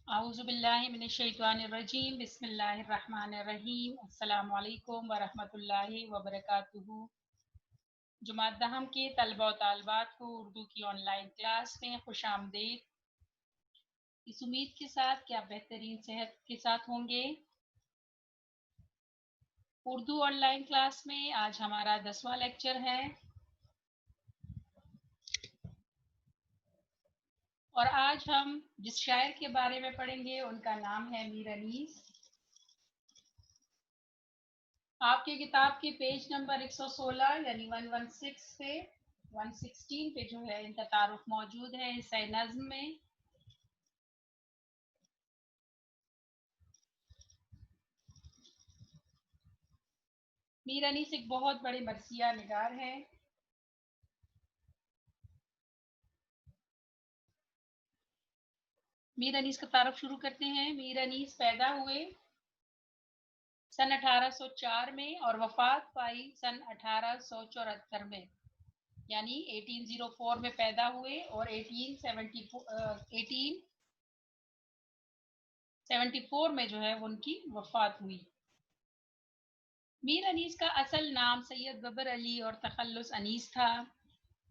अऊज़ु बिल्लाहि मिनश्शैतानिर्रजीम बिस्मिल्लाहिर्रहमानिर्रहीम अस्सलामु अलैकुम वरहमतुल्लाहि वबरकातुहू। जुमात दहम के तलबा व तालिबात को उर्दू की ऑनलाइन क्लास में खुश आमदीद। इस उम्मीद के साथ कि आप बेहतरीन सेहत के साथ होंगे। उर्दू ऑनलाइन क्लास में आज हमारा 10वां लेक्चर है और आज हम जिस शायर के बारे में पढ़ेंगे उनका नाम है मीर अनीस। आपके किताब के पेज नंबर 116 यानी 116 पे 116 पे जो है इनका तारुफ मौजूद है हिस्सा नज़्म में। मीर अनीस एक बहुत बड़े मरसिया निगार हैं। मीर अनीस का तारुफ शुरू करते हैं। मीर अनीस पैदा हुए सन 1804 में और वफात पाई सन 1874 में, यानी 1804 में पैदा हुए और 1874 में जो है उनकी वफात हुई। मीर अनीस का असल नाम सैयद बबर अली और तखल्लुस अनीस था।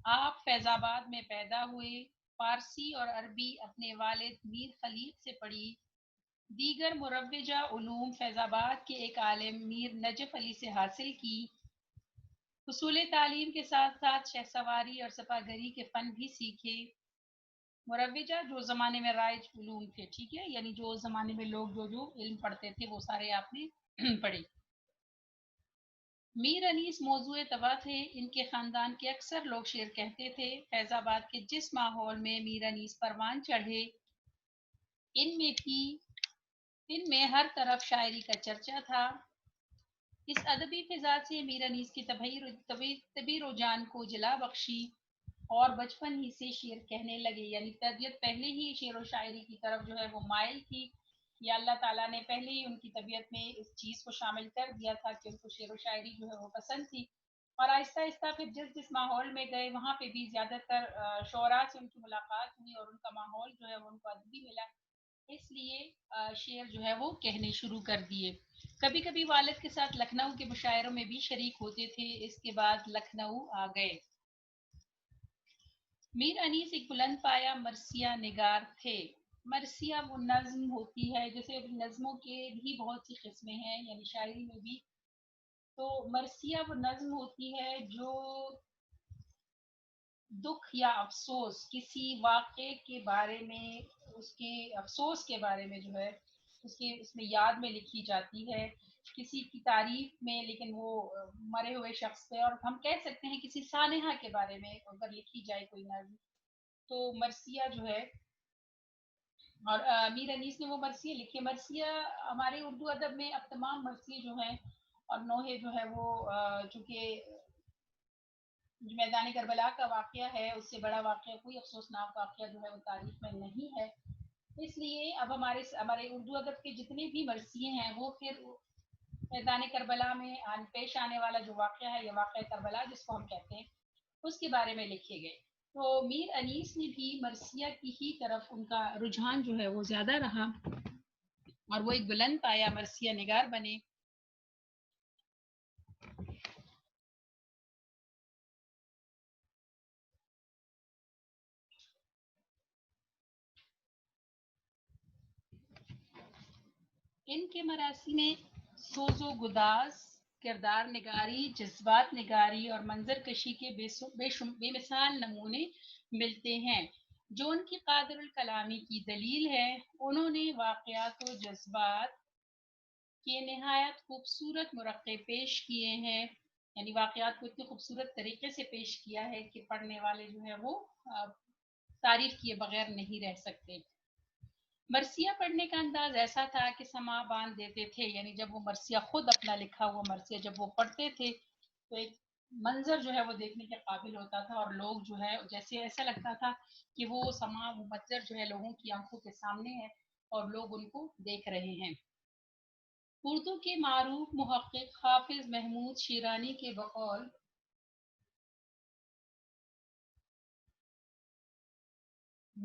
आप फैज़ाबाद में पैदा हुए। फ़ारसी और अरबी अपने वालिद मीर खलीद से पढ़ी। दीगर मुरव्विजा उलूम फैज़ाबाद के एक आलिम मीर नजफ़ अली से हासिल की। हुसूल तालीम के साथ साथ शहसवारी और सपागरी के फ़न भी सीखे। मुरव्विजा जो ज़माने में राइज उलूम थे, ठीक है, यानी जो ज़माने में लोग जो इल्म पढ़ते थे वो सारे आपने पढ़े। मीर अनीस मौजूए तबा थे। इनके ख़ानदान के अक्सर लोग शेर कहते थे। फैज़ाबाद के जिस माहौल में मीर अनीस परवान चढ़े इनमें हर तरफ शायरी का चर्चा था। इस अदबी फिजा से मीर अनीस की तबी रुझान को जला बख्शी और बचपन ही से शेर कहने लगे, यानी तबीयत पहले ही शेर व शायरी की तरफ जो है वो माइल थी। या अल्लाह ताला ने पहले ही उनकी तबीयत में इस चीज़ को शामिल कर दिया था कि उनको शेर व शायरी जो है वो पसंद थी। और आहिस्ता आहिस्ता फिर जिस जिस माहौल में गए वहाँ पे भी ज़्यादातर शोरा से उनकी मुलाकात हुई और उनका माहौल जो है वो उनको अदबी मिला, इसलिए शेर जो है वो कहने शुरू कर दिए। कभी कभी वालिद के साथ लखनऊ के मुशायरों में भी शरीक होते थे। इसके बाद लखनऊ आ गए। मीर अनीस एक बुलंद पाया मरसिया निगार थे। मरसिया वो नज़्म होती है, जैसे नज़्मों के भी बहुत सी किस्में हैं, यानी शायरी में भी। तो मरसिया वो नज़्म होती है जो दुख या अफसोस किसी वाक़े के बारे में, उसके अफसोस के बारे में जो है उसके उसमें याद में लिखी जाती है, किसी की तारीफ में, लेकिन वो मरे हुए शख्स पे, और हम कह सकते हैं किसी सानेहा के बारे में अगर लिखी जाए कोई नज़्म तो मरसिया जो है। और मीर अनीस ने वो मरसिया लिखे। मरसिया हमारे उर्दू अदब में अब तमाम मरसिए जो हैं और नोहे जो है वो चूँकि जो मैदान करबला का वाक़या है उससे बड़ा वाक़या कोई अफसोसनाक वाक़या जो है वो तारीख में नहीं है। इसलिए अब हमारे हमारे उर्दू अदब के जितने भी मरसिए हैं वो फिर मैदान करबला में पेश आने वाला जो वाक़या है, ये वाक़या करबला जिसको हम कहते हैं, उसके बारे में लिखे गए। तो मीर अनीस ने भी मरसिया की ही तरफ उनका रुझान जो है वो ज़्यादा रहा और वो एक बुलंद पाया मरसिया निगार बने। इनके मरासी में सोजो गुदास, किरदार निगारी, जज्बात निगारी और मंजर कशी के बेमिसाल नमूने मिलते हैं। जो उनकी कादिरुल कलामी की दलील है, उन्होंने वाक़यात व जज्बात के नहायत खूबसूरत मुरक्के पेश किए हैं, यानी वाक़यात को इतने खूबसूरत तरीके से पेश किया है कि पढ़ने वाले जो है वो तारीफ किए बगैर नहीं रह सकते। मरसिया पढ़ने का अंदाज ऐसा था कि समा बांध देते थे, यानी जब वो मरसिया खुद अपना लिखा हुआ मरसिया जब वो पढ़ते थे तो एक मंजर जो है वो देखने के काबिल होता था और लोग जो है जैसे ऐसा लगता था कि वो समा वो मंजर जो है लोगों की आंखों के सामने है और लोग उनको देख रहे हैं। उर्दू के मारूफ मुहक्किक हाफिज महमूद शिरानी के बकौल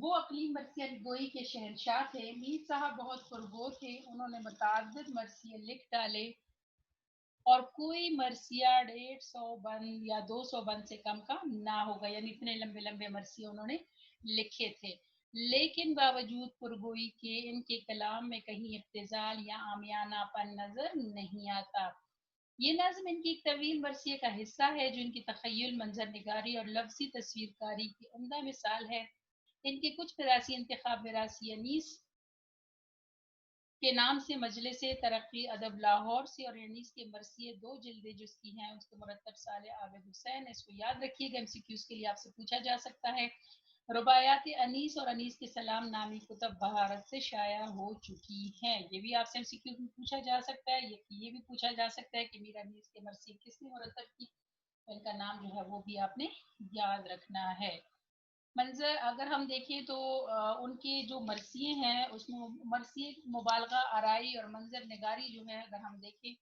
وہ اقلیم مرثیہ گوئی کے شہنشاہ تھے. میر صاحب بہت پرگو تھے. انہوں نے متعدد مرثیے لکھ ڈالے اور کوئی مرثیہ 150 بند یا 200 بند سے کم کا نہ ہوگا، یعنی اتنے لمبے لمبے مرثیے انہوں نے لکھے تھے. لیکن باوجود پرگوئی کے ان کے کلام میں کہیں ابتذال یا عامیانہ پن نظر نہیں آتا. یہ نظم ان کی ایک طویل مرثیے کا حصہ ہے جو ان کی تخیل، منظر نگاری اور لفظی تصویر کاری کی عمدہ مثال ہے. ان کے کچھ فراسی انتخاب وراثی انیس کے نام سے مجلس ترقی ادب لاہور سے، اور انیس کے مرثیے 2 جلدیں جس کی ہیں اس کے مرتب صالح عابد حسین. اس کو یاد رکھیے گا، ایم سی کیوز کے لیے آپ سے پوچھا جا سکتا ہے. رباعیات انیس اور انیس کے سلام نامی کتب بھارت سے شائع ہو چکی ہیں. یہ بھی آپ سے ایم سی کیوز میں پوچھا جا سکتا ہے. یہ بھی پوچھا جا سکتا ہے کہ میر انیس کے مرثیے کس نے مرتب کی، ان کا نام جو ہے وہ بھی آپ نے یاد رکھنا ہے. منظر اگر ہم دیکھیں تو ان کے جو مرثیے ہیں اس میں مرثیے مبالغہ آرائی اور منظر نگاری جو ہے اگر ہم دیکھیں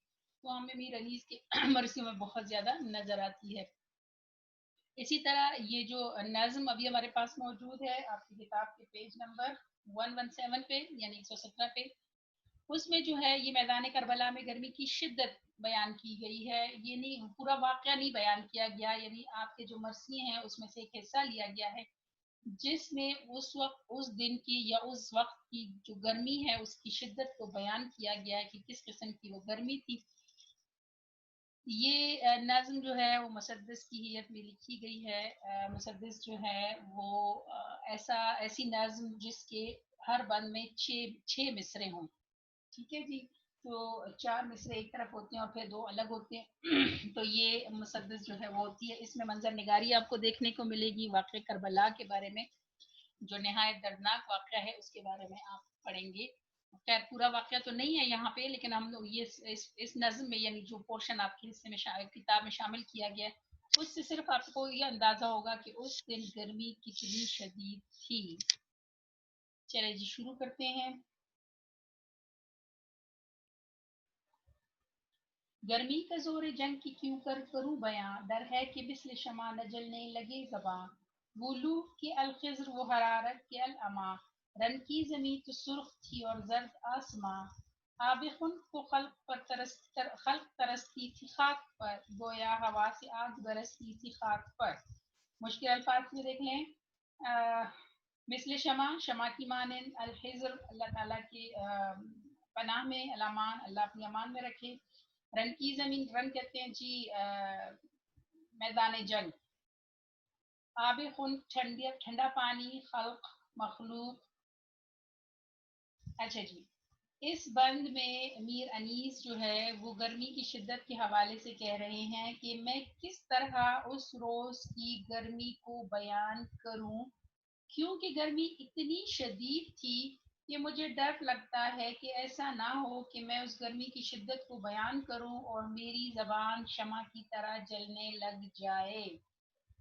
تو ہمیں میر انیس کے مرثیوں میں بہت زیادہ نظر آتی ہے. اسی طرح یہ جو نظم ابھی ہمارے پاس موجود ہے آپ کی کتاب کے پیج نمبر 117 پہ یعنی 117 پہ، اس میں جو ہے یہ میدان کربلا میں گرمی کی شدت بیان کی گئی ہے. یہ نہیں پورا واقعہ نہیں بیان کیا گیا، یعنی آپ کے جو مرثیے ہیں اس میں سے ایک حصہ لیا گیا ہے جس میں اس وقت اس دن کی یا اس وقت کی جو گرمی ہے اس کی شدت کو بیان کیا گیا ہے کہ کس قسم کی وہ گرمی تھی. یہ نظم جو ہے وہ مسدس کی ہیئت میں لکھی گئی ہے. مسدس جو ہے وہ ایسی نظم جس کے ہر بند میں چھ مصرے ہوں. ٹھیک ہے جی، تو 4 مصرے ایک طرف ہوتے ہیں اور پھر 2 الگ ہوتے ہیں. تو یہ مسدس جو ہے وہ ہوتی ہے. اس میں منظر نگاری آپ کو دیکھنے کو ملے گی واقع کربلا کے بارے میں، جو نہایت دردناک واقعہ ہے اس کے بارے میں آپ پڑھیں گے. خیر پورا واقعہ تو نہیں ہے یہاں پہ، لیکن ہم لوگ یہ اس نظم میں یعنی جو پورشن آپ کے حصے میں کتاب میں شامل کیا گیا ہے اس سے صرف آپ کو یہ اندازہ ہوگا کہ اس دن گرمی کتنی شدید تھی. چلے جی شروع کرتے ہیں. گرمی کا زور جنگ کی کیوں کروں بیاں، ڈر ہے کہ مثل شمع نہ جلنے لگے زباں. وہ لو کہ الخضر وہ حرارت کے العما، رن کی زمیں تو سرخ تھی اور زرد آسماں. آب خنک کو خلق ترستی تھی خاک پر، گویا ہوا سے آگ برستی تھی خاک پر. مشکل الفاظ میں دیکھ لیں. مثل شمع کی مانند، الحضر اللہ تعالیٰ کی پناہ میں، الامان اللہ اپنی امان میں رکھے. رن کی زمین، رن کہتے ہیں جی میدان جنگ. آب خنک ٹھنڈا پانی، خلق مخلوق. اچھا جی، اس بند میں میر انیس جو ہے وہ گرمی کی شدت کے حوالے سے کہہ رہے ہیں کہ میں کس طرح اس روز کی گرمی کو بیان کروں، کیونکہ گرمی اتنی شدید تھی کہ مجھے ڈر لگتا ہے کہ ایسا نہ ہو کہ میں اس گرمی کی شدت کو بیان کروں اور میری زبان شمع کی طرح جلنے لگ جائے.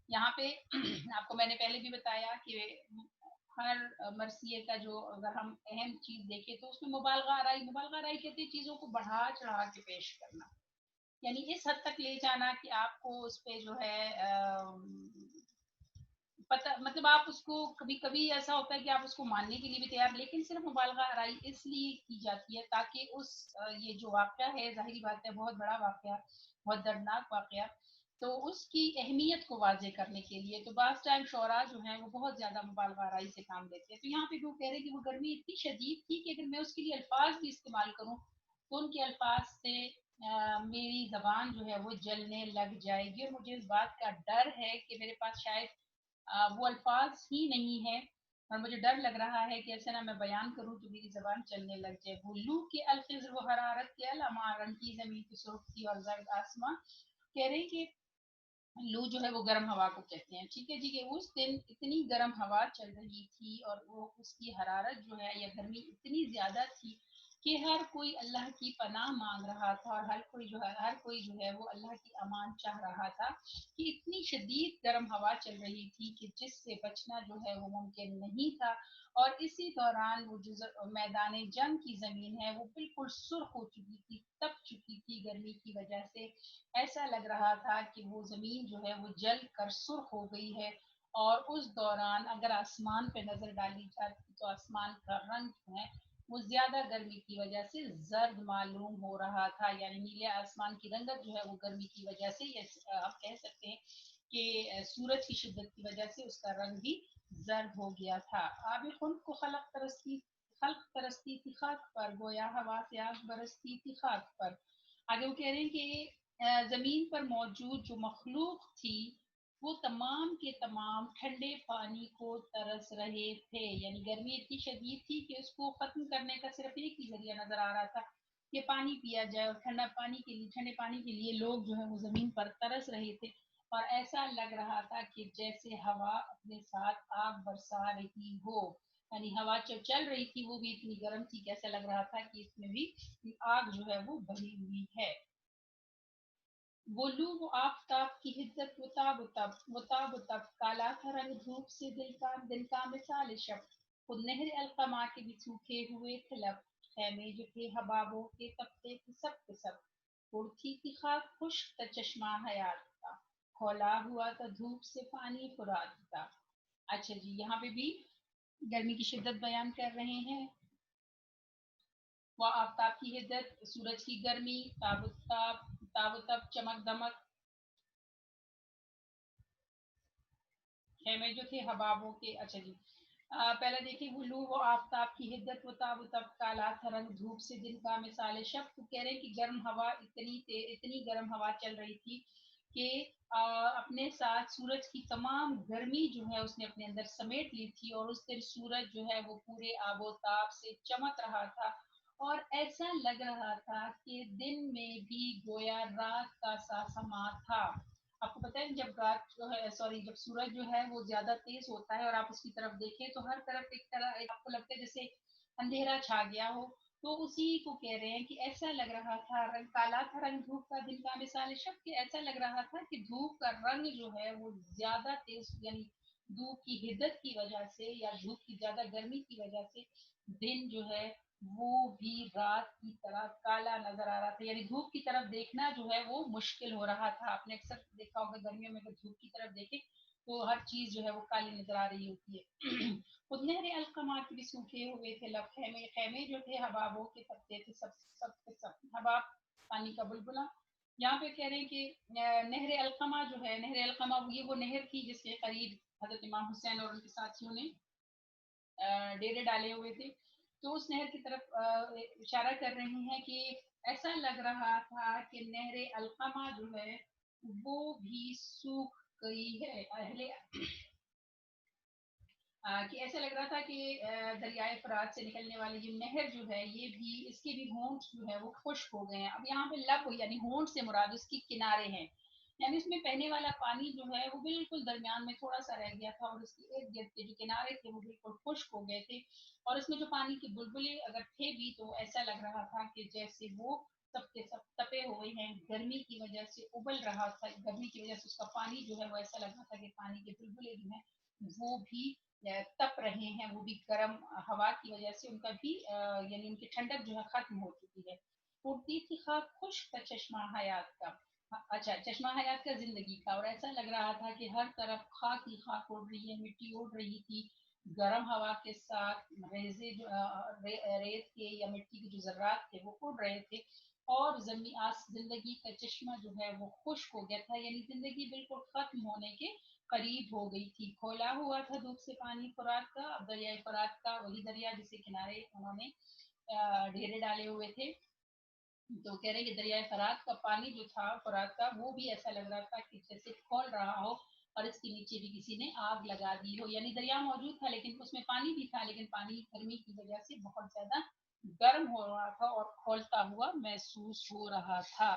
یہاں پہ آپ کو میں نے پہلے بھی بتایا کہ ہر مرثیے کا جو اگر ہم اہم چیز دیکھیں تو اس میں مبالغہ آرائی کہتے ہیں چیزوں کو بڑھا چڑھا کے پیش کرنا، یعنی اس حد تک لے جانا کہ آپ کو اس پہ جو ہے پتہ، مطلب آپ اس کو کبھی کبھی ایسا ہوتا ہے کہ آپ اس کو ماننے کے لیے بھی تیار، لیکن صرف مبالغہ آرائی اس لیے کی جاتی ہے تاکہ اس یہ جو واقعہ ہے ظاہری بات ہے بہت بڑا واقعہ، بہت دردناک واقعہ، تو اس کی اہمیت کو واضح کرنے کے لیے تو بعض ٹائم شعراء جو ہیں وہ بہت زیادہ مبالغہ آرائی سے کام لیتے ہیں. تو یہاں پہ وہ کہہ رہے ہیں کہ وہ گرمی اتنی شدید تھی کہ اگر میں اس کے لیے الفاظ بھی استعمال کروں تو ان کے الفاظ سے میری زبان جو ہے وہ جلنے لگ جائے گی، اور مجھے اس بات کا ڈر ہے کہ میرے پاس شاید وہ الفاظ ہی نہیں ہے اور مجھے ڈر لگ رہا ہے کہ ایسے نہ میں بیان کروں تو میری زبان چلنے لگ جائے. وہ لو کے الخضر و حرارت کے العما، رن کی زمین کی سرخی اور زرد آسماں. کہہ رہے کہ لو جو ہے وہ گرم ہوا کو کہتے ہیں. ٹھیک ہے جی، کہ اس دن اتنی گرم ہوا چل رہی تھی اور وہ اس کی حرارت جو ہے یا گرمی اتنی زیادہ تھی کہ ہر کوئی اللہ کی پناہ مانگ رہا تھا اور ہر کوئی جو ہے وہ اللہ کی امان چاہ رہا تھا کہ اتنی شدید گرم ہوا چل رہی تھی کہ جس سے بچنا جو ہے وہ ممکن نہیں تھا. اور اسی دوران وہ جو میدان جنگ کی زمین ہے وہ بالکل سرخ ہو چکی تھی، تپ چکی تھی گرمی کی وجہ سے. ایسا لگ رہا تھا کہ وہ زمین جو ہے وہ جل کر سرخ ہو گئی ہے اور اس دوران اگر آسمان پہ نظر ڈالی جاتی تو آسمان کا رنگ جو ہے وہ زیادہ گرمی کی وجہ سے زرد معلوم ہو رہا تھا، یعنی نیلے آسمان کی رنگت جو ہے وہ گرمی کی وجہ سے، یا آپ کہہ سکتے ہیں کہ سورج کی شدت کی وجہ سے اس کا رنگ بھی زرد ہو گیا تھا۔ آب خنک کو خلق پرستی تھی خاک پر، گویا ہوا سے آگ برستی تھی خاک پر۔ آگے وہ کہہ رہے ہیں کہ زمین پر موجود جو مخلوق تھی وہ تمام کے تمام ٹھنڈے پانی کو ترس رہے تھے، یعنی گرمی اتنی شدید تھی کہ اس کو ختم کرنے کا صرف ایک ہی ذریعہ نظر آ رہا تھا کہ پانی پیا جائے، اور ٹھنڈے پانی کے لیے لوگ جو ہے وہ زمین پر ترس رہے تھے، اور ایسا لگ رہا تھا کہ جیسے ہوا اپنے ساتھ آگ برسا رہی ہو، یعنی ہوا جو چل رہی تھی وہ بھی اتنی گرم تھی کہ ایسا لگ رہا تھا کہ اس میں بھی آگ جو ہے وہ بھری ہوئی ہے۔ وہ لو وہ آفتاب کی حدت وہ تاب و تب کالا تھا رنگ دھوپ سے دل کا مثال شب، خود نہر القما کے بھی سوکھے ہوئے تھے لب، خیمے جو تھے حبابوں کے تپتے تھے سب کے سب، اڑتی تھی خاک خشک تا چشمہ حیات کا، کھولا ہوا تھا دھوپ سے پانی فرات کا۔ اچھا جی، یہاں پہ بھی گرمی کی شدت بیان کر رہے ہیں۔ وہ آفتاب کی حدت، سورج کی گرمی، تاب و تب، چمک دمک، خیمے جو تھے حبابوں کے۔ اچھا جی، پہلے دیکھیں غلو و آفتاب کی حدت، و تاب و تب کالا تھا رنگ دھوپ سے دن کا مثال شب، تو کہہ رہے ہیں کہ گرم ہوا اتنی گرم ہوا چل رہی تھی کہ اپنے ساتھ سورج کی تمام گرمی جو ہے اس نے اپنے اندر سمیٹ لی تھی، اور اس دن سورج جو ہے وہ پورے آب و تاب سے چمک رہا تھا، اور ایسا لگ رہا تھا کہ دن میں بھی گویا رات کا سا سما تھا۔ آپ کو پتہ ہے جب رات جو ہے جب سورج جو ہے وہ زیادہ تیز ہوتا ہے اور آپ اس کی طرف دیکھیں تو ہر طرف آپ کو لگتا ہے جیسے اندھیرا چھا گیا ہو، تو اسی کو کہہ رہے ہیں کہ ایسا لگ رہا تھا، رنگ کالا تھا رنگ دھوپ کا دن کا مثال شب، کہ ایسا لگ رہا تھا کہ دھوپ کا رنگ جو ہے وہ زیادہ تیز، یعنی دھوپ کی حدت کی وجہ سے یا دھوپ کی زیادہ گرمی کی وجہ سے دن جو ہے وہ بھی رات کی طرح کالا نظر آ رہا تھا، یعنی دھوپ کی طرف دیکھنا جو ہے وہ مشکل ہو رہا تھا۔ آپ نے اکثر دیکھا ہوگا گرمیوں میں اگر دھوپ کی طرف دیکھیں تو ہر چیز جو ہے وہ کالی نظر آ رہی ہوتی ہے۔ خود نہر القما کے بھی سوکھے ہوئے تھے لب، خیمے جو تھے حبابوں کے تپتے تھے سب حباب پانی کا بلبلا۔ یہاں پہ کہہ رہے ہیں کہ نہر القما جو ہے، نہر القما وہ نہر تھی جس کے قریب حضرت امام حسین اور ان کے ساتھیوں نے ڈیرے ڈالے ہوئے تھے، تو اس نہر کی طرف اشارہ کر رہے ہیں کہ ایسا لگ رہا تھا کہ نہر القما جو ہے وہ بھی سوکھ گئی ہے، کہ ایسا لگ رہا تھا کہ دریائے فرات سے نکلنے والی یہ نہر جو ہے یہ بھی، اس کے بھی ہونٹ جو ہے وہ خشک ہو گئے ہیں۔ اب یہاں پہ لب یعنی ہونٹ سے مراد اس کی کنارے ہیں، یعنی اس میں بہنے والا پانی جو ہے وہ بالکل درمیان میں تھوڑا سا رہ گیا تھا، اور اس کے ارد گرد کے جو کنارے تھے وہ بالکل خشک ہو گئے تھے، اور اس میں جو پانی کے بلبلے اگر تھے بھی تو ایسا لگ رہا تھا کہ جیسے وہ سب کے سب تپے ہوئے ہیں، گرمی کی وجہ سے ابل رہا تھا، گرمی کی وجہ سے اس کا پانی جو ہے وہ ایسا لگ رہا تھا کہ پانی کے بلبلے جو ہیں وہ بھی تپ رہے ہیں، وہ بھی گرم ہوا کی وجہ سے ان کا بھی یعنی ان کی ٹھنڈک جو ہے ختم ہو چکی ہے۔ اڑتی تھی خاک خشک کا چشمہ حیات کا، اچھا چشمہ حیات کا زندگی کا، اور ایسا لگ رہا تھا کہ ہر طرف خاک ہی خاک اڑ رہی ہے، مٹی اڑ رہی تھی، گرم ہوا کے ساتھ ریزے ریت کے یا مٹی کے جو ذرات تھے وہ اڑ رہے تھے، اور زندگی کا چشمہ جو ہے وہ خشک ہو گیا تھا، یعنی زندگی بالکل ختم ہونے کے قریب ہو گئی تھی۔ کھولا ہوا تھا دھوپ سے پانی فرات کا، اب دریائے فرات کا وہی دریا جس کے کنارے انہوں نے ڈیرے ڈالے ہوئے تھے، تو کہہ رہے کہ دریائے فرات کا پانی جو تھا فرات کا وہ بھی ایسا لگ رہا تھا کہ جیسے کھول رہا ہو اور اس کے نیچے بھی کسی نے آگ لگا دی ہو، یعنی دریا موجود تھا لیکن اس میں پانی بھی تھا، لیکن پانی گرمی کی وجہ سے بہت زیادہ گرم ہو رہا تھا اور کھولتا ہوا محسوس ہو رہا تھا۔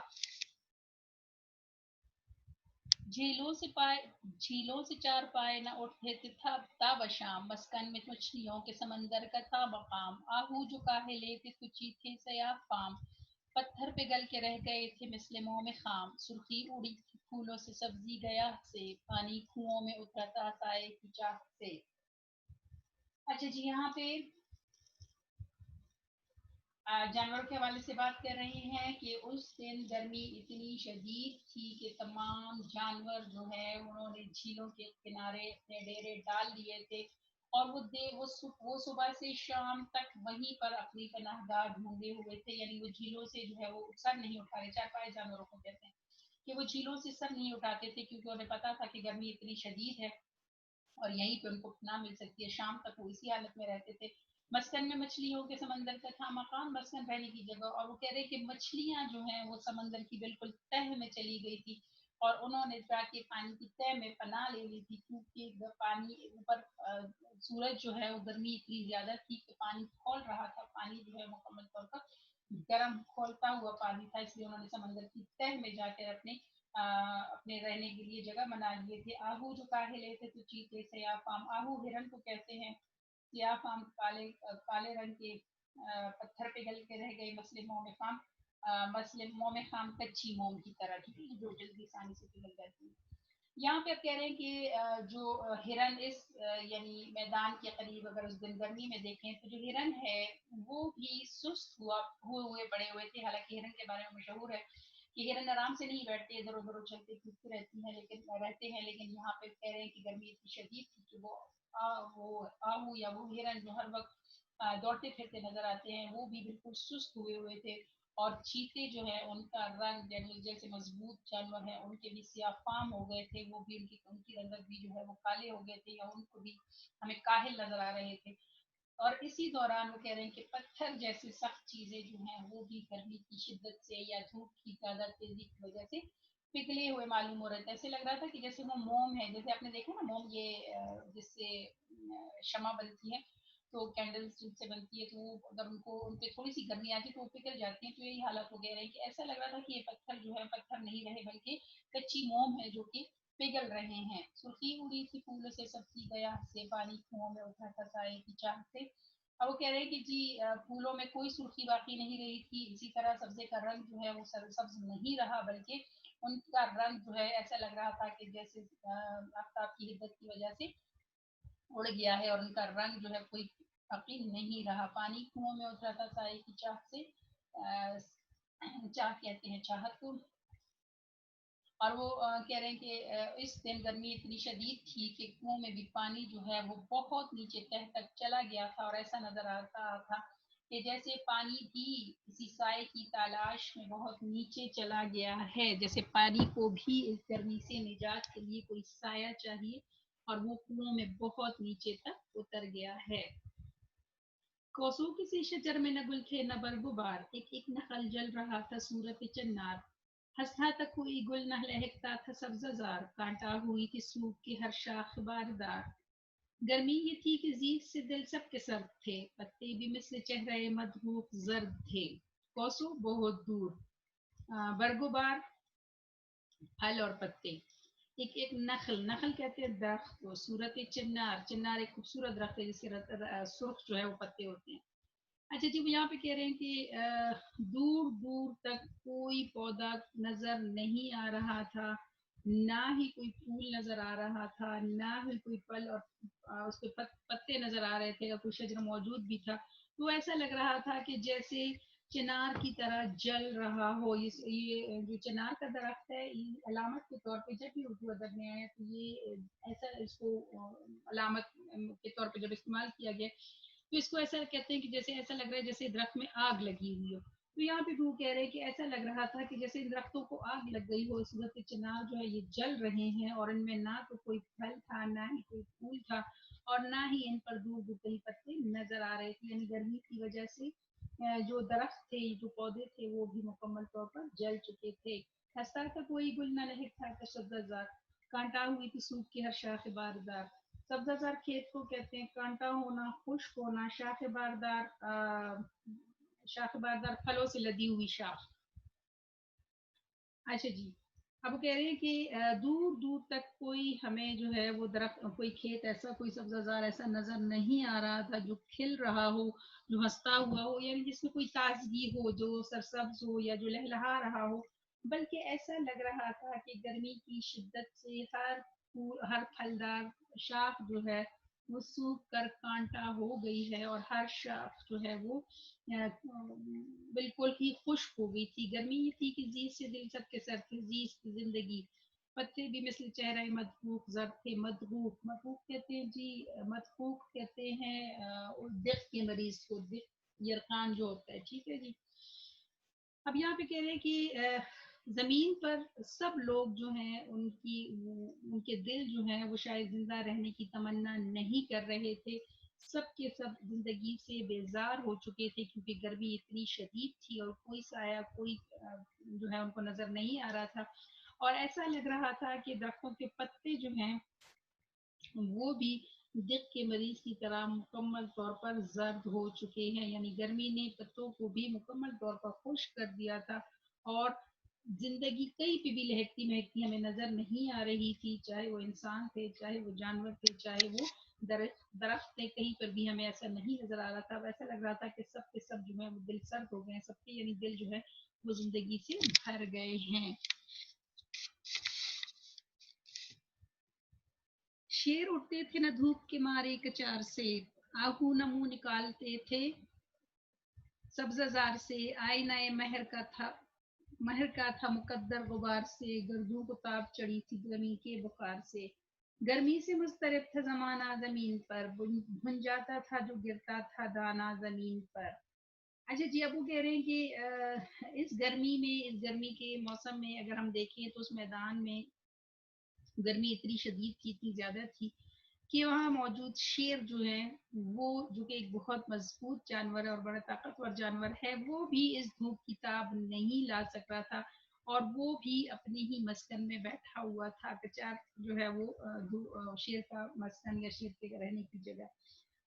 جھیلوں سے چار پائے نہ اٹھتے تھے تھا بشام، مسکن میں مچھلیوں کے سمندر کا تھا مقام، آہو جو کاہلے تھے کچی تھے سیاہ فام، پتھر پہ گل کے رہ گئے تھے مثل موم خام، سرخی اڑی تھی پھولوں سے سبزی گیا سے، پانی کنووں میں اترا تھا سائے کی چاہ سے۔ اچھا جی، یہاں پہ जानवरों के हवाले से बात कर रहे हैं कि उस दिन गर्मी इतनी शदीद थी कि तमाम जानवर जो है उन्होंने झीलों के किनारे अपने डेरे डाल दिए थे और वो सुबह से शाम तक वहीं पर अपनी पनाहगाह ढूंढे हुए थे, यानी वो झीलों से जो है वो सर नहीं उठा रहे। चारपाई जानवरों को कहते हैं कि वो झीलों से सर नहीं उठाते थे क्योंकि उन्हें पता था कि गर्मी इतनी शदीद है और यहीं पे उनको पनाह मिल सकती है। शाम तक वो इसी हालत में रहते थे। मस्कन में मछलियों के समंदर का था मकान, मस्कन रहने की जगह। और वो कह रहे कि मछलियां जो हैं वो समंदर की बिल्कुल तह में चली गई थी और उन्होंने जाके पानी की तह में पनाह ले ली थी क्योंकि पानी ऊपर सूरज जो है वो गर्मी इतनी ज्यादा थी कि पानी खोल रहा था। पानी जो है मुकम्मल तौर पर गर्म खोलता हुआ पानी था, इसलिए उन्होंने समंदर की तह में जाकर अपने रहने के लिए जगह बना लिए थे। आहू जो काहे थे तो चीते सयाफाम, आहू हिरन को कहते हैं, सयाफाम काले रंग के पत्थर पे गल के रह गए। मसले मोम खाम कच्ची मोम की तरह, ठीक है, जो जल्दी आसानी से पिघल जाती है। यहाँ पे आप कह रहे हैं कि जो हिरन इस यानी मैदान के करीब अगर उस दिन गर्मी में देखें तो जो हिरन है वो भी सुस्त हुए पड़े हुए थे। हालांकि हिरन के बारे में मशहूर है कि हिरन आराम से नहीं बैठते, इधर उधर उछलते कूदते रहते हैं, लेकिन यहाँ पे कह रहे हैं कि गर्मी इतनी शदीद थी कि वो आहू या वो हिरन जो हर वक्त दौड़ते फिरते नजर आते हैं वो भी बिल्कुल सुस्त हुए हुए थे। और चीते जो है उनका रंग जैसे मजबूत जानवर है उनके भी सियाफाम हो गए थे, वो भी उनकी रंगत भी जो है वो काले हो गए थे या उनको भी हमें काहिल नजर आ रहे थे। और इसी दौरान वो कह रहे हैं कि पत्थर जैसी सख्त चीजें जो हैं वो भी गर्मी की शिद्दत से या धूप की ज्यादा तेजी की वजह से पिघले हुए मालूम हो रहे थे। ऐसे लग रहा था कि जैसे वो मोम है, जैसे आपने देखा ना मोम, ये जिससे शमा बनती है, तो कैंडल्स जिनसे बनती है, तो वो अगर उन पे थोड़ी सी गर्मी आती है तो वो पिघल जाती है। तो यही हालत हो गया है कि ऐसा लग रहा था कि ये पत्थर जो है पत्थर नहीं रहे बल्कि कच्ची मोम है जो कि पिघल रहे हैं। सुर्खी उड़ी थी फूल से सबकी गया से पानी कुओं में उठा था साए की चाह से। अब वो कह रहे हैं कि जी फूलों में कोई सुर्खी बाकी नहीं रही थी। इसी तरह सब्जे का रंग जो है वो सब्ज नहीं रहा बल्कि उनका रंग जो है ऐसा लग रहा था कि जैसे आफ्ताब की हिद्दत की वजह से उड़ गया है और उनका रंग जो है कोई बाकी नहीं रहा। पानी कुओं में उतरा था साए की चाह से, चाह कहते हैं चाहत को। और वो कह रहे हैं कि इस दिन गर्मी इतनी शदीद थी कि कुओं में भी पानी जो है वो बहुत नीचे तह तक चला गया था और ऐसा नजर आता था कि जैसे पानी भी किसी साए की तलाश में बहुत नीचे चला गया है, जैसे पानी को भी इस गर्मी से निजात के लिए कोई साया चाहिए और वो कुओं में बहुत नीचे तक उतर गया है। कोसों किसी शजर में न गुल थे न बरगुबार, एक एक नखल जल रहा था सूरत चन्नार। हंसता तक कोई गुल न लहकता था सब्ज़ार, कांटा हुई थी सूख की हर शाख बारदार। गर्मी ये थी कि जीभ से दिल सबके सर्द थे, पत्ते भी मिस्र चेहरे मधरूप जर्द थे। कोसों बहुत दूर, बरगुबार फल और पत्ते, एक एक नखल, नखल कहते हैं दरख्त को, सूरत चिन्नार, चिन्नार एक खूबसूरत दरख्त है जिसके सुर्ख जो है वो पत्ते होते हैं। अच्छा जी, वो यहाँ पे कह रहे हैं कि दूर दूर तक कोई पौधा नजर नहीं आ रहा था, ना ही कोई फूल नजर आ रहा था, ना ही कोई फल और उसके पत्ते नजर आ रहे थे, या कोई शजर मौजूद भी था। तो ऐसा लग रहा था कि जैसे चिनार की तरह जल रहा हो। ये जो चिनार का दरख्त है, ये अलामत के तौर पे जब भी उर्दू अदब में आया तो ये ऐसा इसको अलामत के तौर पे जब इस्तेमाल किया गया तो इसको ऐसा कहते हैं कि जैसे ऐसा लग रहा है जैसे दरख्त में आग लगी हुई हो। तो यहाँ पे वो कह रहे हैं कि ऐसा लग रहा था कि जैसे इन दरख्तों को आग लग गई हो। इस सूरत चिनार जो है ये जल रहे हैं और इनमें ना तो कोई फल था, ना ही कोई फूल था, और ना ही इन पर दूर दूर कहीं पत्ते नजर आ रहे थे। यानी गर्मी की वजह से जो दरख्त थे, जो पौधे थे, वो भी मुकम्मल तौर पर जल चुके थे। हंसता था कोई गुल न लहकता था सब्ज़ार, कांटा हुई थी सूख की हर शाख बारदार। सब्ज़ार खेत को कहते हैं, कांटा होना, खुश्क होना, शाख बारदार फलों से लदी हुई शाख। अच्छा जी, अब कह रहे हैं कि दूर दूर तक कोई हमें जो है वो दरख्त, कोई खेत ऐसा, कोई सब्जाजार ऐसा नजर नहीं आ रहा था जो खिल रहा हो, जो हंसता हुआ हो, यानी जिसमें कोई ताजगी हो, जो सरसब्ज हो या जो लहलहा रहा हो। बल्कि ऐसा लग रहा था कि गर्मी की शिद्दत से हर फलदार शाख जो है وہ सूख कर कांटा हो गई है और हर शख्स जो है वो बिल्कुल ही खुश्क हो गई थी। गर्मी ये थी कि जी से दिल सबके सर थे, जी की जिंदगी। पत्ते भी मिसल चेहरा मदबूक जर थे। मदबूक मदबूक कहते हैं जी, मदबूक कहते हैं दिल के मरीज को, दिल यरकान जो होता है, ठीक है जी। अब यहाँ पे कह रहे हैं कि जमीन पर सब लोग जो हैं उनके दिल जो हैं वो शायद जिंदा रहने की तमन्ना नहीं कर रहे थे। सब के सब जिंदगी से बेजार हो चुके थे क्योंकि गर्मी इतनी शदीद थी और कोई साया, कोई जो है उनको नजर नहीं आ रहा था। और ऐसा लग रहा था कि दरख्तों के पत्ते जो हैं वो भी दिल के मरीज की तरह मुकम्मल तौर पर जर्द हो चुके हैं, यानी गर्मी ने पत्तों को भी मुकम्मल तौर पर खुश्क कर दिया था। और जिंदगी कहीं पे भी लहकती महकती हमें नजर नहीं आ रही थी, चाहे वो इंसान थे, चाहे वो जानवर थे, चाहे वो दरख्त थे, कहीं पर भी हमें ऐसा नहीं नजर आ रहा था। वैसा लग रहा था कि सब के सब जो है वो दिल सर्द हो गए हैं, सबके यानी दिल जो है वो जिंदगी से भर गए हैं। शेर उठते थे न धूप के मारे कचार से, आहू न मुंह निकालते थे सब्ज़ाज़ार से। आईनाए महर का था मुकद्दर गुबार से, गर्दों को ताप चढ़ी थी गर्मी के बुखार से। गर्मी से मुस्तरब था जमाना जमीन पर, भुन जाता था जो गिरता था दाना जमीन पर। अच्छा जी, अब वो कह रहे हैं कि इस गर्मी में, इस गर्मी के मौसम में अगर हम देखें तो उस मैदान में गर्मी इतनी शदीद थी, इतनी ज्यादा थी कि वहाँ मौजूद शेर जो है वो, जो कि एक बहुत मजबूत जानवर है और बड़ा ताकतवर जानवर है, वो भी इस धूप की ताप नहीं ला सक रहा था। और वो भी अपने ही मस्कन में बैठा हुआ था। कचार जो है वो शेर का मस्कन या शेर के रहने की जगह।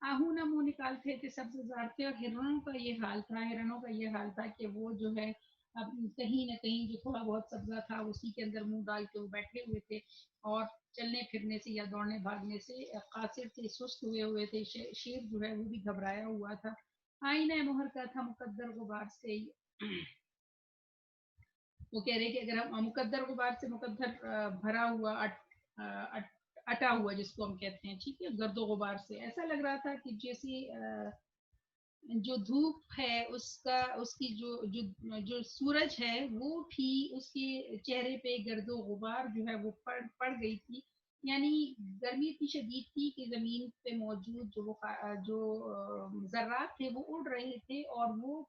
आहू ना मुंह निकालते थे सबसे थे। और हिरणों का ये हाल था, हिरणों का ये हाल था कि वो जो है अब कहीं ना कहीं जो थोड़ा बहुत सब्जा था उसी के अंदर मुंह डाल के वो बैठे हुए थे। और चलने फिरने से या दौड़ने भागने से कासिर थे, सुस्त हुए हुए थे। शेर जो है वो भी घबराया हुआ था। आईना मोहर का था मुकद्दर गुबार से। वो कह रहे कि अगर हम मुकद्दर गुबार से, मुकद्दर भरा हुआ अटा हुआ जिसको हम कहते हैं, ठीक है, गर्दो गुबार से, ऐसा लग रहा था कि जैसे जो धूप है उसका, उसकी जो सूरज है वो भी उसके चेहरे पे गर्दो गुबार जो है वो पड़ गई थी। यानी गर्मी इतनी शदीद थी कि जमीन पे मौजूद जो जर्रात थे वो उड़ रहे थे और वो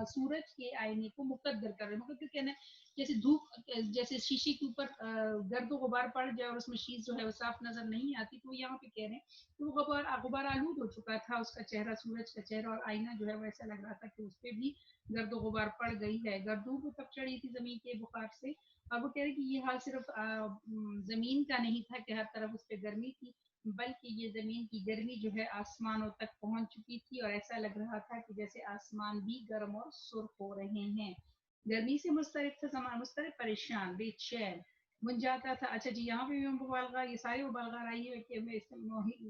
सूरज के आईने को मुकद्दर कर रहे, मुकद्दर कहना है जैसे धूप, जैसे शीशे के ऊपर गर्द गुबार पड़ जाए और उसमें शीश जो है वो साफ नजर नहीं आती, तो यहाँ पे कह रहे हैं तो वो गुबार आलूद हो चुका था उसका चेहरा, सूरज का चेहरा। और आईना जो है वो ऐसा लग रहा था कि उस पर भी गर्द गुबार पड़ गई है, गर्दों को तब चढ़ी थी जमीन के बुखार से। और वो कह रहे कि ये हाल सिर्फ जमीन का नहीं था कि हर तरफ उस पर गर्मी थी, बल्कि ये जमीन की गर्मी जो है आसमानों तक पहुंच चुकी थी और ऐसा लग रहा था कि जैसे आसमान भी गर्म और सुर्ख हो रहे हैं। गर्मी से मुस्तरब था जमान, मुस्तरब परेशान बेचैन, बन जाता था। अच्छा जी, यहाँ पे भी मुबालगा, ये सारी मुबालगा रही है कि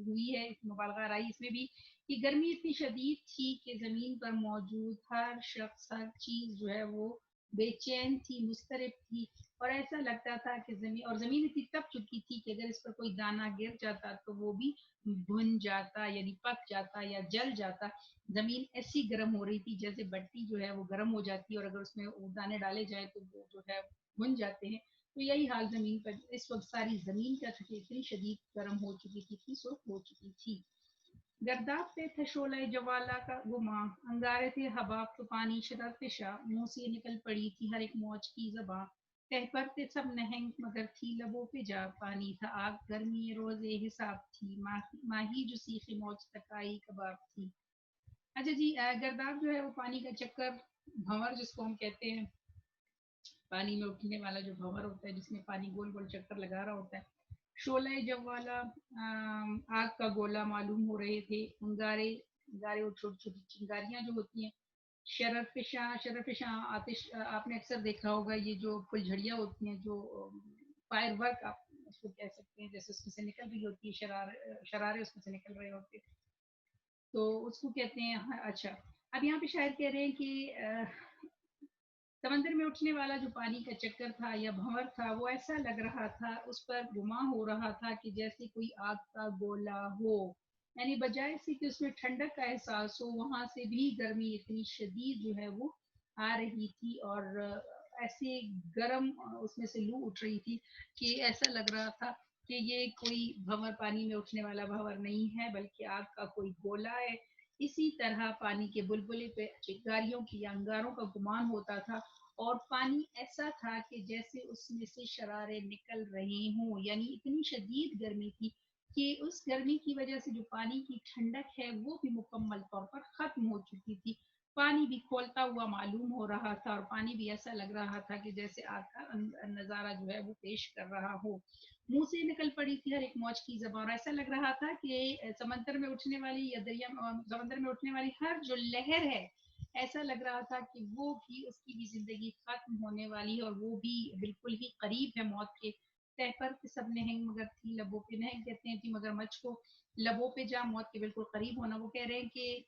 हुई है, मुबालगा रही इसमें भी कि गर्मी इतनी शदीद थी कि जमीन पर मौजूद हर शख्स, हर चीज जो है वो बेचैन थी, मुस्तरब थी। और ऐसा लगता था कि जमीन, और जमीन इतनी तप चुकी थी कि अगर इस पर कोई दाना गिर जाता तो वो भी भुन जाता, यानी पक जाता या जल जाता। जमीन ऐसी गर्म हो रही थी जैसे भट्टी जो है वो गर्म हो जाती है और अगर उसमें दाने डाले जाए तो वो जो है भुन जाते हैं। तो यही हाल जमीन पर इस वक्त सारी जमीन का था कि इतनी शदीद गर्म हो चुकी थी, इतनी सुर्ख हो चुकी थी। गर्दाब पे थे शोले जवाला का गुमा, अंगारे थे हबाब तो पानी शरर पेशा, मुंह से निकल पड़ी थी हर एक मौज की जबा। कह पर थे सब नहंग मगर थी लबों पे जा, पानी था आग गर्मी रोजे हिसाब थी, माही जो सीखे मौज तकाई कबाब थी। अच्छा जी, गर्दाब जो है वो पानी का चक्कर, भंवर जिसको हम कहते हैं, पानी में उठने वाला जो भंवर होता है जिसमें पानी गोल गोल चक्कर लगा रहा होता है। शोले जवाला, आग का गोला मालूम हो रहे थे। अंगारे, अंगारे और छोटी छोटी चिंगारियां जो होती हैं। शरफिशा, शरफिशा आतिश, आपने अक्सर देखा होगा ये जो फुलझड़ियाँ होती हैं, जो फायर वर्क आप उसको कह सकते हैं, जैसे उसमें से निकल रही होती है शरारे उसमें से निकल रहे होते हैं, तो उसको कहते हैं। हाँ, अच्छा, अब यहाँ पे शायद कह रहे हैं कि समंदर में उठने वाला जो पानी का चक्कर था या भंवर था, वो ऐसा लग रहा था, उस पर गुमा हो रहा था कि जैसे कोई आग का गोला हो। यानी बजाय से कि उसमें ठंडक का एहसास हो, वहां से भी गर्मी इतनी शदीद जो है वो आ रही थी, और ऐसे गर्म उसमें से लू उठ रही थी कि ऐसा लग रहा था कि ये कोई भंवर, पानी में उठने वाला भंवर नहीं है, बल्कि आग का कोई गोला है। इसी तरह पानी के बुलबुले पे चिंगारियों की या अंगारों का गुमान होता था, और पानी ऐसा था कि जैसे उसमें से शरारे निकल रहे हों। यानी इतनी शदीद गर्मी थी कि उस गर्मी की वजह से जो पानी की ठंडक है वो भी मुकम्मल तौर पर खत्म हो चुकी थी। पानी भी खोलता हुआ मालूम हो रहा था, और पानी भी ऐसा लग रहा था कि जैसे आग का नजारा जो है वो पेश कर रहा हो। मुंह से निकल पड़ी थी हर एक मौज की जबान। ऐसा लग रहा था कि समंदर में उठने वाली या दरिया समंदर में उठने वाली हर जो लहर है, ऐसा लग रहा था कि वो भी, उसकी भी जिंदगी खत्म होने वाली है, और वो भी बिल्कुल ही करीब है मौत के। तह पर सब नहंग मगर थी लबों पे, नहंग कहते हैं थी मगरमच्छ को, लबों पे जा मौत के बिल्कुल करीब होना। वो कह रहे हैं कि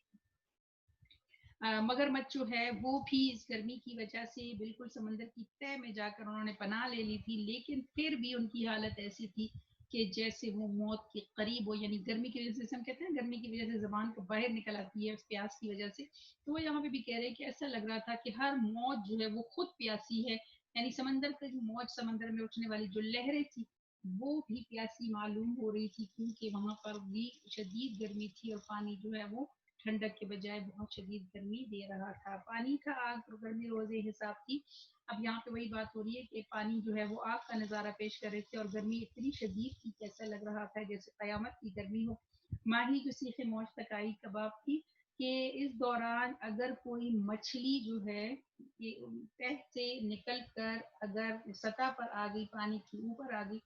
मगरमच्छ जो है वो भी इस गर्मी की वजह से बिल्कुल समंदर की तह में जाकर उन्होंने पनाह ले ली थी, लेकिन फिर भी उनकी हालत ऐसी थी कि जैसे वो मौत के करीब हो। यानी गर्मी की वजह से, हम कहते हैं गर्मी की वजह से जबान को बाहर निकल आती है प्यास की वजह से, तो वो यहाँ पे भी कह रहे हैं कि ऐसा लग रहा था कि हर मौत जो है वो खुद प्यासी है। यानी समंदर का जो मौज, समंदर में उठने वाली जो लहरें थी, वो भी प्यासी मालूम हो रही थी, क्योंकि वहां पर भी शदीद गर्मी थी, और पानी जो है वो ठंडक के बजाय बहुत शदीद गर्मी दे रहा था। पानी का आग और गर्मी रोजे हिसाब थी। अब यहाँ पे वही बात हो रही है कि पानी जो है वो आग का नज़ारा पेश कर रहे थे, और गर्मी इतनी शदीद थी कि ऐसा लग रहा था जैसे कयामत की गर्मी हो। माही जो सीखे मौज तकाई कबाब थी कि इस दौरान अगर कोई मछली जो है ये तह से निकल कर अगर सतह पर आ गई, पानी के ऊपर आ गई,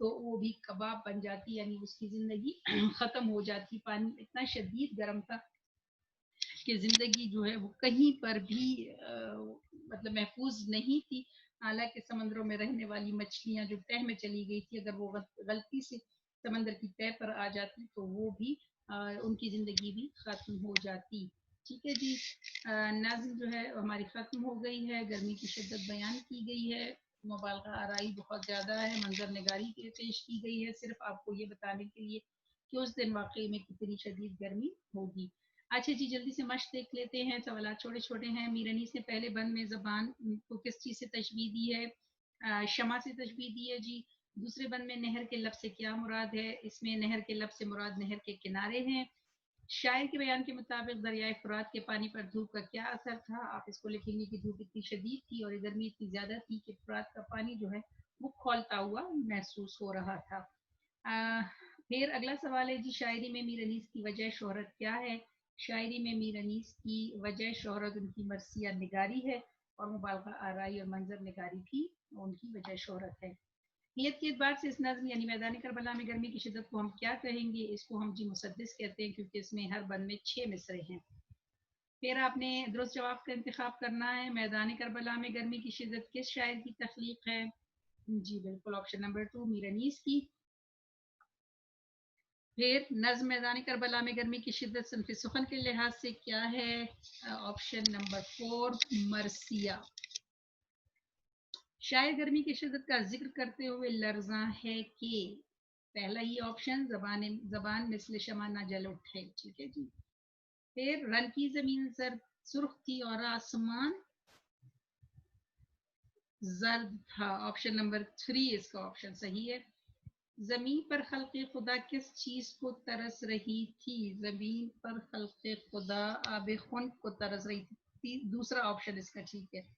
तो वो भी कबाब बन जाती, यानी उसकी जिंदगी खत्म हो जाती। पानी इतना शदीद गर्म था कि जिंदगी जो है वो कहीं पर भी मतलब महफूज नहीं थी। हालांकि समंदरों में रहने वाली मछलियां जो तह में चली गई थी, अगर वो गलती से समंदर की तह पर आ जाती तो वो भी उनकी जिंदगी भी खत्म हो जाती। ठीक है जी, नाज़िम जो है हमारी खत्म हो गई है, गर्मी की शिद्दत बयान की गई है, मुबालगा आराई बहुत ज़्यादा है, मंजर नगारी पेश की गई है, सिर्फ आपको ये बताने के लिए कि उस दिन वाकई में कितनी शदीद गर्मी होगी। अच्छा जी, जल्दी से मश्क देख लेते हैं, सवाल छोटे छोटे हैं। मीरानी से पहले बंद में जबान को किस चीज़ से तशबीह दी है? शमा से तशबीह दी है जी। दूसरे बंद में नहर के लब से क्या मुराद है? इसमें नहर के लब से मुराद नहर के किनारे हैं। शायर के बयान के मुताबिक दरियाए फुरात के पानी पर धूप का क्या असर था? आप इसको लिखेंगे कि धूप इतनी शदीद थी और गर्मी इतनी ज्यादा थी कि फुरात का पानी जो है वो खौलता हुआ महसूस हो रहा था। आ, फिर अगला सवाल है जी, शायरी में मीर अनीस की वजह शोहरत क्या है? शायरी में मीर अनीस की वजह शोहरत उनकी मरसिया निगारी है, और मुबालगा आराई और मंजर निगारी भी उनकी वजह शोहरत है। नियत के एतबार से इस नज़्म यानी मैदान करबला में गर्मी की शिद्दत को हम क्या कहेंगे? इसको हम जी मुसद्दिस कहते हैं, क्योंकि इसमें हर बंद में 6 मिसरे हैं। फिर आपने दुरुस्त जवाब का इंतखाब करना है। मैदान करबला में गर्मी की शिद्दत किस शायर की तख्लीक है? जी बिल्कुल, ऑप्शन नंबर 2 मीर अनीस की। फिर नज़्म मैदान करबला में गर्मी की शिद्दत सिन्फ सुखन के लिहाज से क्या है? Option number 4 मरसिया। शायर गर्मी की शिद्दत का जिक्र करते हुए लर्जा है कि? पहला ही ऑप्शन जबान मिसल शमा ना जल उठे। ठीक है जी। फिर रन की जमीन जर्द सुर्ख थी और आसमान जर्द था। ऑप्शन नंबर 3 इसका ऑप्शन सही है। जमीन पर खल्क़े खुदा किस चीज को तरस रही थी? जमीन पर खल्क़े खुदा आब खुन को तरस रही थी। दूसरा ऑप्शन इसका ठीक है।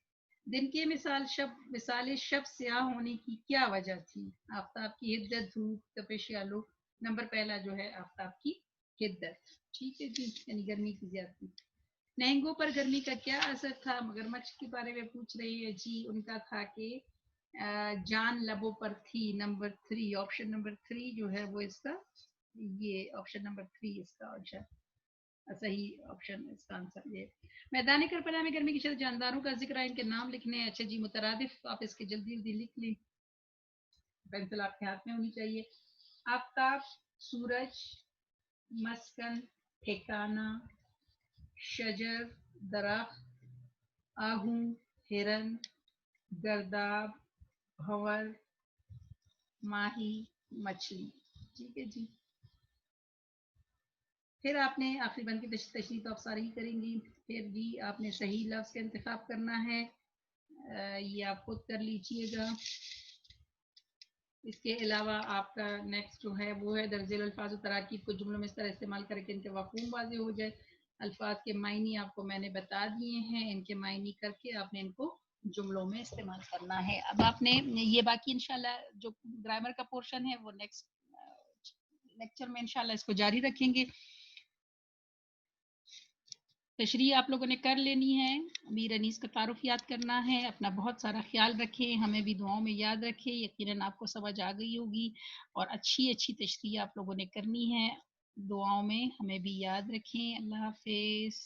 दिन के मिसाल शब स्याह होने की क्या वजह थी? आफ्ताब की हिद्दत, धूप, तपिश या लू? नंबर पहला जो है आफ्ताब की हिद्दत। ठीक है जी, यानी गर्मी की ज्यादती। नहंगों पर गर्मी का क्या असर था? मगरमच्छ के बारे में पूछ रही है जी। उनका था कि जान लबों पर थी। नंबर 3, ऑप्शन नंबर 3 जो है वो इसका, ये ऑप्शन नंबर 3 इसका आंसर सही ऑप्शन, इसका आंसर ये। मैदान करबला में गर्मी की शदत जानदारों का जिक्र है, इनके नाम लिखने हैं। अच्छा जी, मुतरादिफ आप इसके जल्दी जल्दी लिख लें, पेंसिल आपके हाथ में होनी चाहिए। आफ्ताब, सूरज, मस्कन, ठिकाना, शजर, दरख्त, आहू, हिरन, गर्दाब, भंवर, माही, मछली। ठीक है जी। फिर आपने आखिरी बंद की तशरीह तो आप सारी ही करेंगी। फिर जी आपने सही लफ्ज़ का इंतखाब करना है, ये आप खुद कर लीजिएगा। इसके अलावा आपका नेक्स्ट जो है वो है दर्जेल अल्फाज तराकीब को जुमलों में इस तरह इस्तेमाल करके इनके मफ़हूम वाज़ेह हो जाए। अल्फाज के मायने आपको मैंने बता दिए हैं, इनके मायने करके आपने इनको जुमलों में इस्तेमाल करना है। अब आपने ये बाकी इंशाल्लाह जो ग्रामर का पोर्शन है वो नेक्स्ट लेक्चर में इंशाल्लाह इसको जारी रखेंगे। तशरीह आप लोगों ने कर लेनी है, मीर अनीस का तारुफ याद करना है, अपना बहुत सारा ख्याल रखें, हमें भी दुआओं में याद रखें। यकीनन आपको समझ आ गई होगी और अच्छी अच्छी तशरीह आप लोगों ने करनी है। दुआओं में हमें भी याद रखें। अल्लाह हाफिज़।